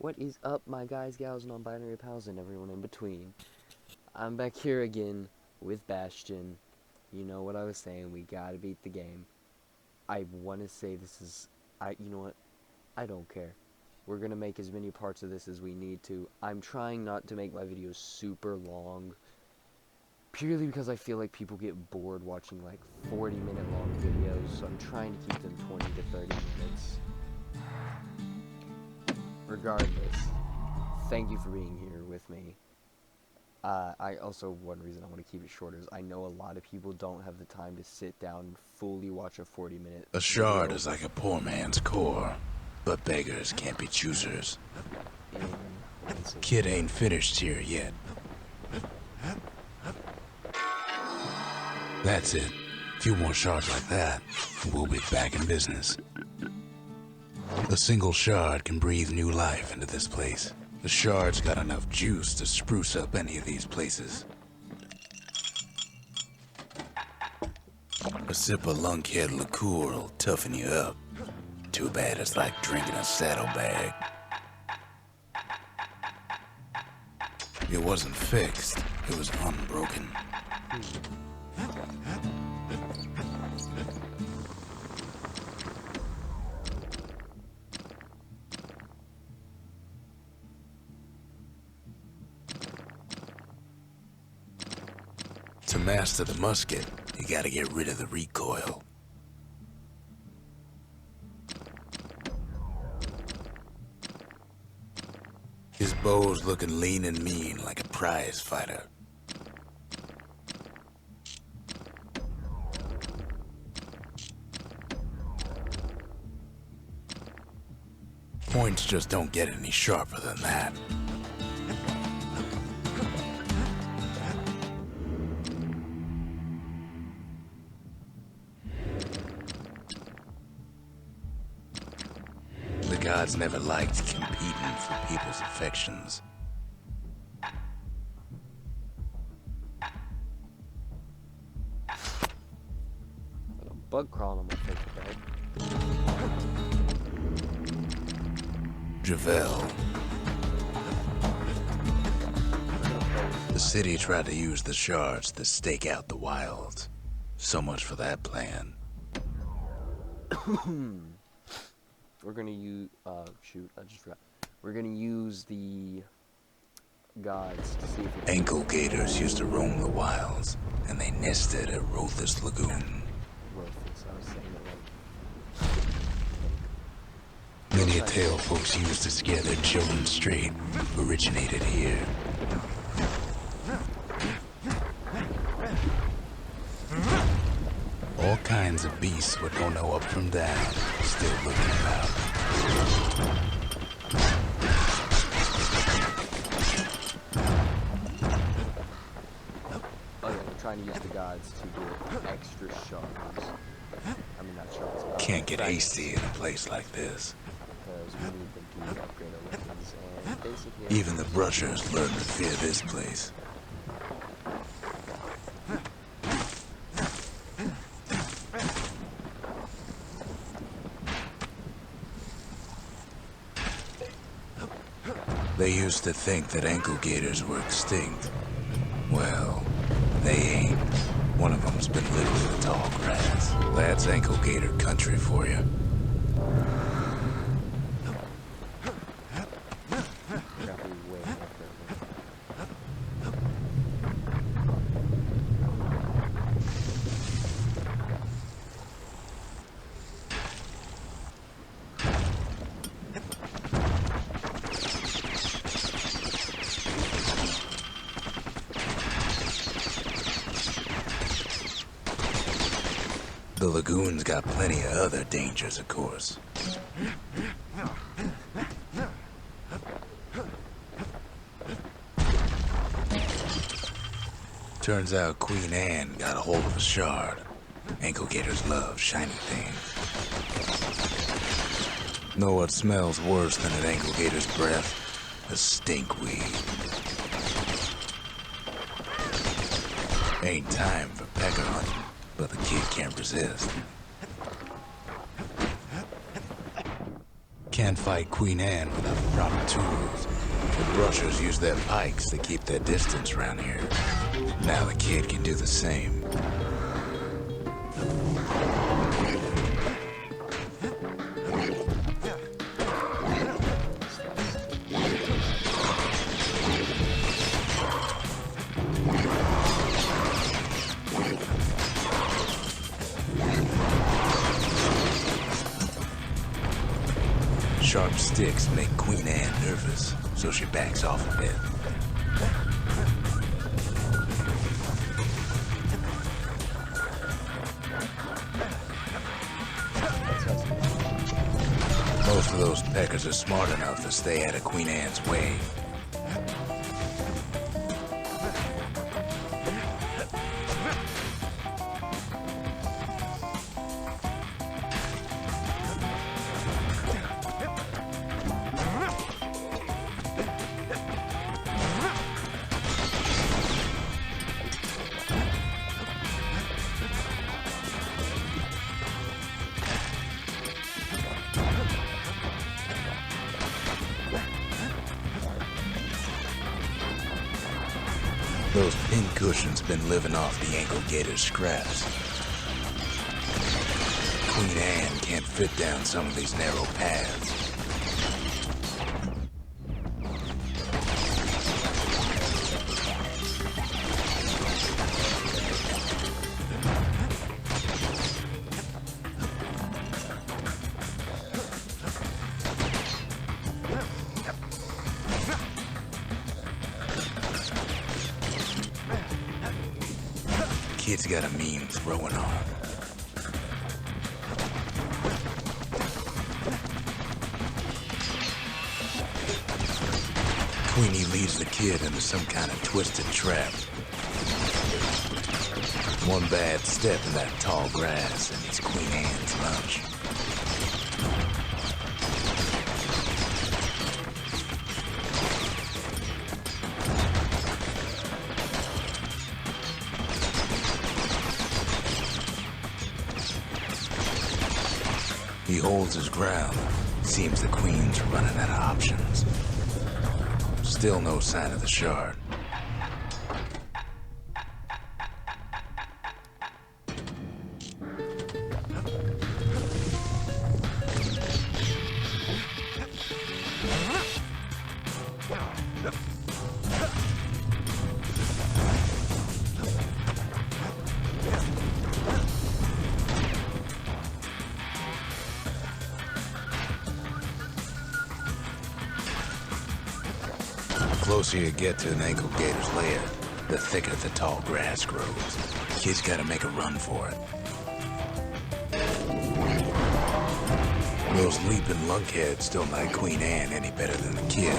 What is up, my guys, gals, non-binary pals, and everyone in between? I'm back here again with Bastion. You know what I was saying, we gotta beat the game. I want to say this is... you know what? I don't care. We're gonna make as many parts of this as we need to. I'm trying not to make my videos super long, purely because I feel like people get bored watching like 40-minute long videos, so I'm trying to keep them 20 to 30 minutes. Regardless, thank you for being here with me. One reason I want to keep it short is I know a lot of people don't have the time to sit down and fully watch a 40-minute A shard is like a poor man's core, but beggars can't be choosers. Kid ain't finished here yet. That's it. A few more shards like that, and we'll be back in business. A single shard can breathe new life into this place. The shard's got enough juice to spruce up any of these places. A sip of lunkhead liqueur will toughen you up. Too bad it's like drinking a saddlebag. It wasn't fixed, it was unbroken. To master the musket, you gotta get rid of the recoil. His bow's looking lean and mean like a prize fighter. Points just don't get any sharper than that. The gods never liked competing for people's affections. Got a bug crawling on my face today. Javel. The city tried to use the shards to stake out the wilds. So much for that plan. We're gonna use, shoot, I just forgot. We're gonna use the gods to see if we can... Ankle gators used to roam the wilds, and they nested at Rothus Lagoon. Rothus, I was saying it Many a tale folks used to scare their children straight originated here. All kinds of beasts would don't know up from down, still looking about. Oh yeah, we're trying to use the gods to get extra shards. I mean, not shards. Can't get hasty in a place like this. Because we need them to upgrade our weapons and basically... Even the brushers learned to fear this place. They used to think that ankle gators were extinct. Well, they ain't. One of them's been living in the tall grass. That's ankle gator country for you. The lagoon's got plenty of other dangers, of course. Turns out Queen Anne got a hold of a shard. Ankle gators love shiny things. Know what smells worse than an ankle gator's breath? A stinkweed. Ain't time for pecker hunting, but the kid can't resist. can't fight Queen Anne without the proper tools. The brushers use their pikes to keep their distance around here. Now the kid can do the same. Sharp sticks make Queen Anne nervous, so she backs off a bit. Most of those peckers are smart enough to stay out of Queen Anne's way. Those pin cushions been living off the ankle gator's scraps. Queen Anne can't fit down some of these narrow paths. Kid's got a mean throwing arm. Queenie leads the kid into some kind of twisted trap. One bad step in that tall grass and it's Queen Anne's lunch. He holds his ground. Seems the Queen's running out of options. Still no sign of the shard. The closer you get to an ankle gator's lair, the thicker the tall grass grows. Kid's gotta make a run for it. Those leaping lunkheads don't like Queen Anne any better than the kid.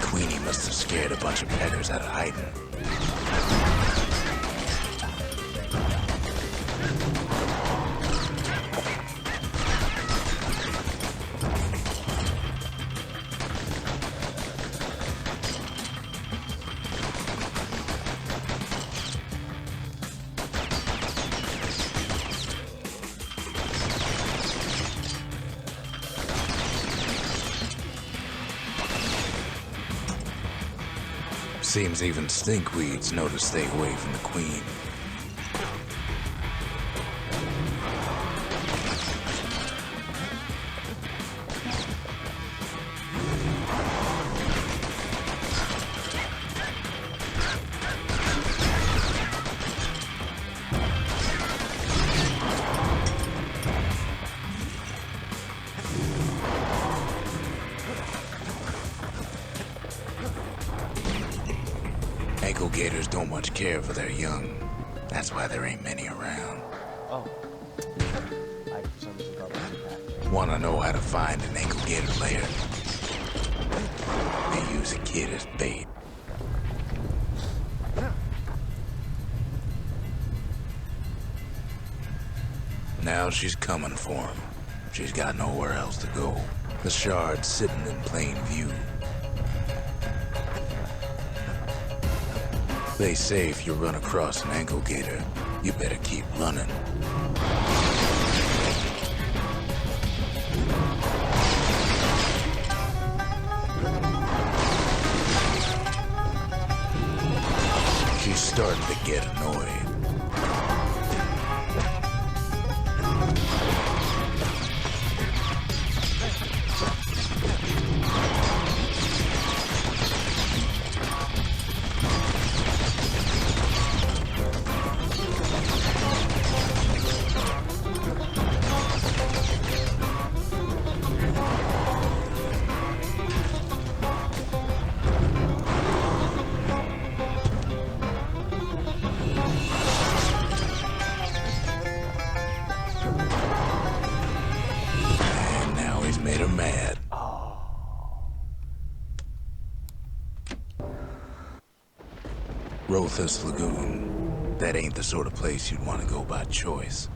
Queenie must have scared a bunch of peckers out of hiding. Seems even stinkweeds know to stay away from the Queen. Ankle gators don't much care for their young. That's why there ain't many around. Oh. I for some reason thought that was a cat. Wanna know how to find an ankle gator lair? They use a kid as bait. Now she's coming for him. She's got nowhere else to go. The shard's sitting in plain view. They say if you run across an ankle gator, you better keep running. She's starting to get annoyed. Made her mad. Rothus Lagoon. That ain't the sort of place you'd want to go by choice.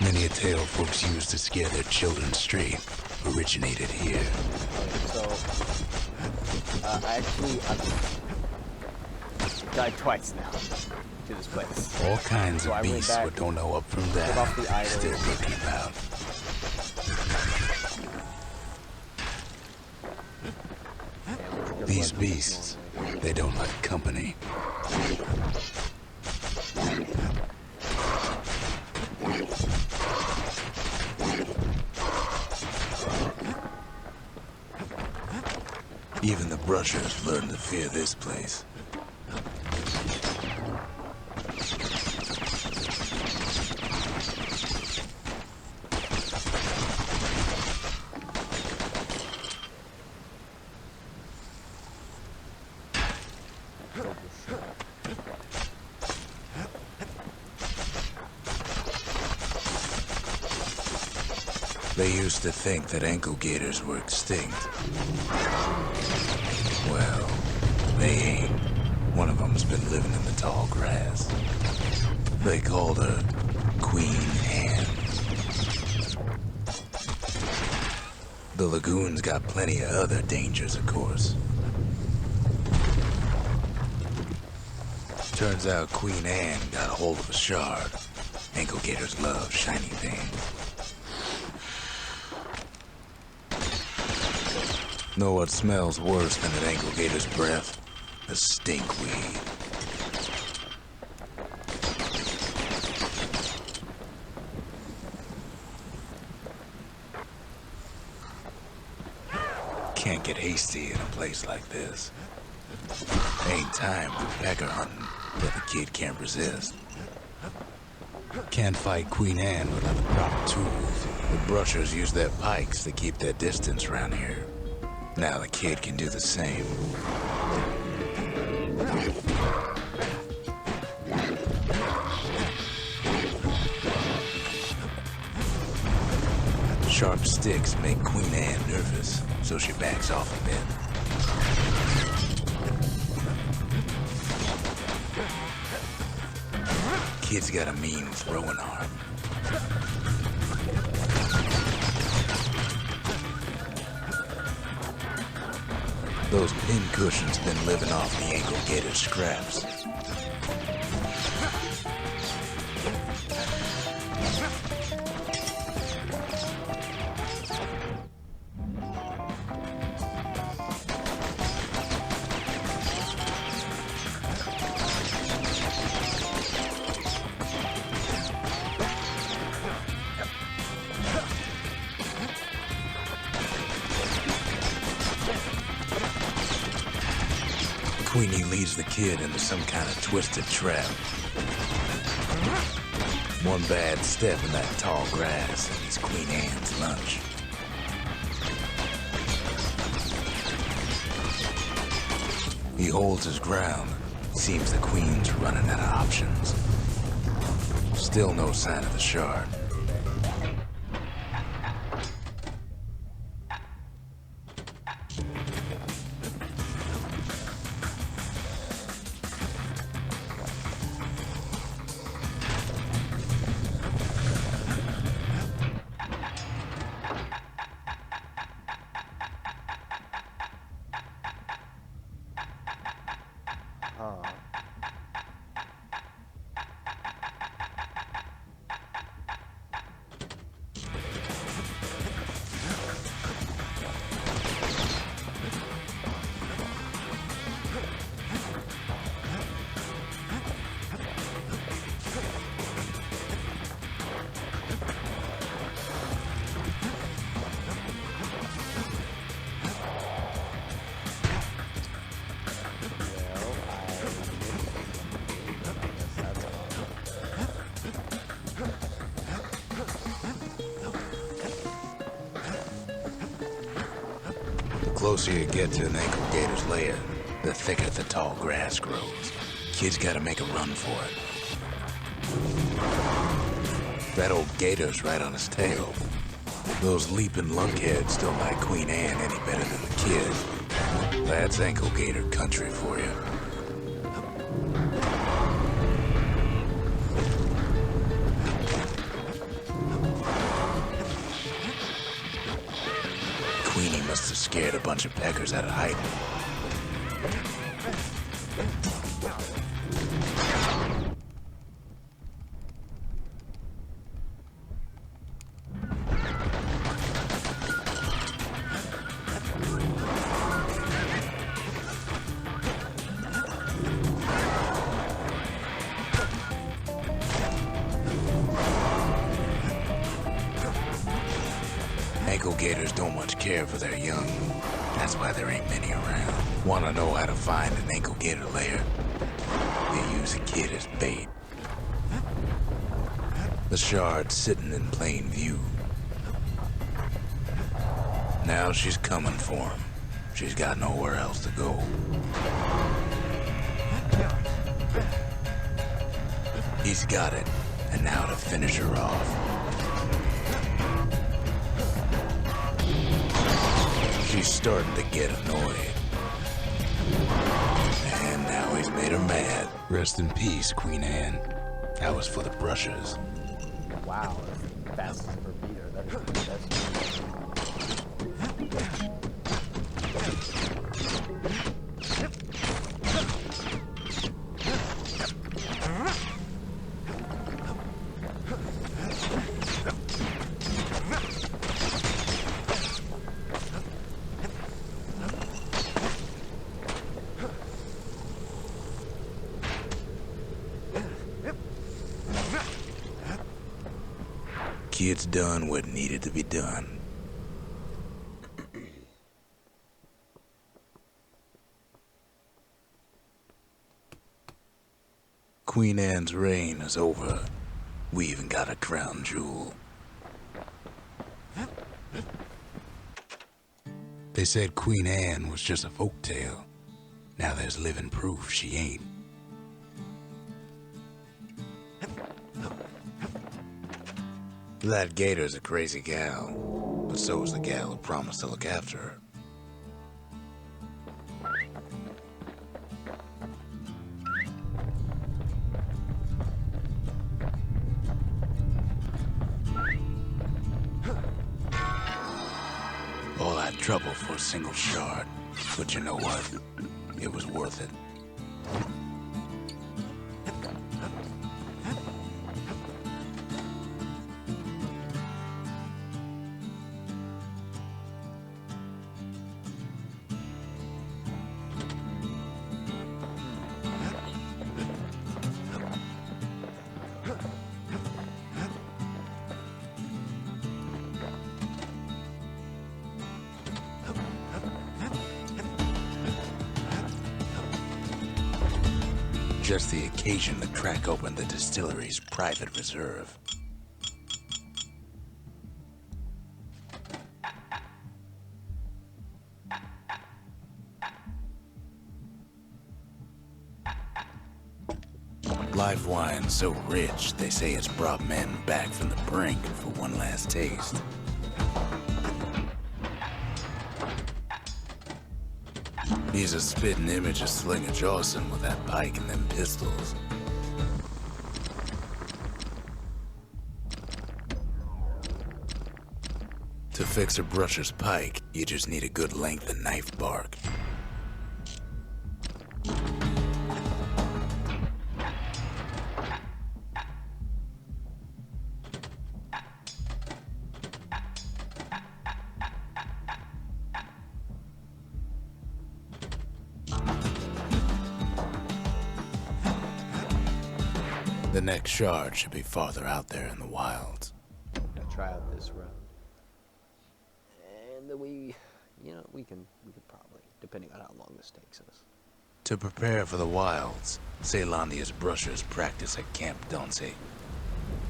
Many a tale folks use to scare their children straight originated here. So, I've died twice now to this place. All kinds So I of went beasts back, what don't know up from took off the down, idol. still looking about. These beasts, they don't like company. Even the brushers learn to fear this place. They used to think that ankle gators were extinct. Well, they ain't. One of them's been living in the tall grass. They called her Queen Anne. The lagoon's got plenty of other dangers, of course. Turns out Queen Anne got a hold of a shard. Ankle gators love shiny things. Know what smells worse than an ankle gator's breath? The stinkweed. Can't get hasty in a place like this. Ain't time for pecker hunting, but the kid can't resist. Can't fight Queen Anne without the proper tools. The brushers use their pikes to keep their distance around here. Now the kid can do the same. Sharp sticks make Queen Anne nervous, so she backs off a bit. Kid's got a mean throwing arm. Those pin cushions been living off the ankle gator scraps. Queenie leads the kid into some kind of twisted trap. One bad step in that tall grass and he's Queen Anne's lunch. He holds his ground. Seems the Queen's running out of options. Still no sign of the shard. Huh. The closer you get to an ankle gator's lair, the thicker the tall grass grows. Kid's gotta make a run for it. That old gator's right on his tail. Those leaping lunkheads don't like Queen Anne any better than the kid. That's ankle gator country for you. Queenie must have scared a bunch of peckers out of hiding. Ankle gators don't much care for their young. That's why there ain't many around. Wanna know how to find an ankle gator lair? They use a kid as bait. The shard's sitting in plain view. Now she's coming for him. She's got nowhere else to go. He's got it, and now to finish her off. She's starting to get annoyed. And now he's made her mad. Rest in peace, Queen Anne. That was for the brushes. Wow, that's the fastest per beater. That is the best. Kid's done what needed to be done. Queen Anne's reign is over. We even got a crown jewel. They said Queen Anne was just a folktale. Now there's living proof she ain't. That gator's a crazy gal, but so is the gal who promised to look after her. All that trouble for a single shard, but you know what? It was worth it. Just the occasion to crack open the distillery's private reserve. life wine so rich they say it's brought men back from the brink for one last taste. He's a spitting image of Slinger Jawson with that pike and them pistols. To fix a brusher's pike, you just need a good length of knife bark. The next shard should be farther out there in the wilds. Gonna try out this road. And then we can probably, depending on how long this takes us. To prepare for the wilds, Ceylondia's brushers practice at Camp Donce.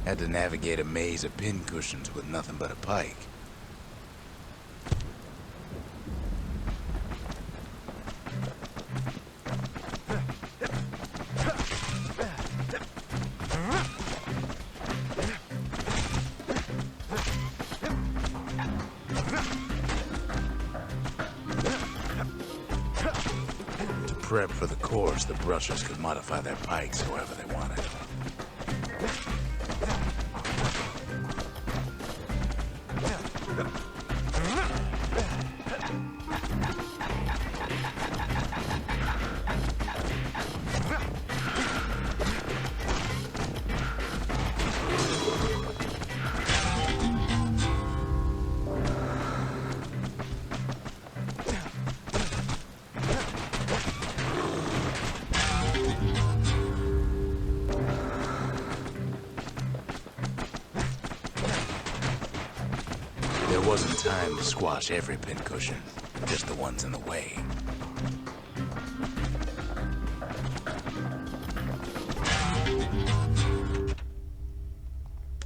Had to navigate a maze of pincushions with nothing but a pike. Prep for the course, the brushers could modify their pikes however they wanted. There wasn't time to squash every pincushion, just the ones in the way.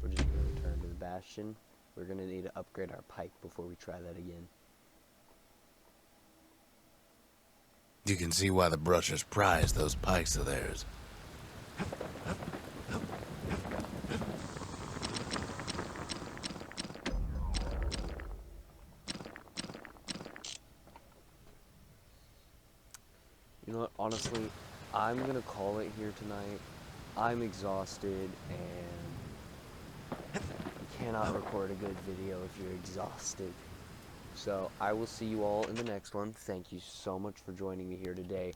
We're just gonna return to the Bastion. We're gonna need to upgrade our pike before we try that again. You can see why the brushers prize those pikes of theirs. You know what, honestly, I'm gonna call it here tonight. I'm exhausted, and you cannot record a good video if you're exhausted. So I will see you all in the next one. Thank you so much for joining me here today.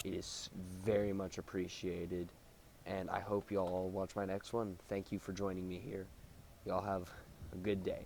It is very much appreciated, and I hope you all watch my next one. Thank you for joining me here. Y'all have a good day.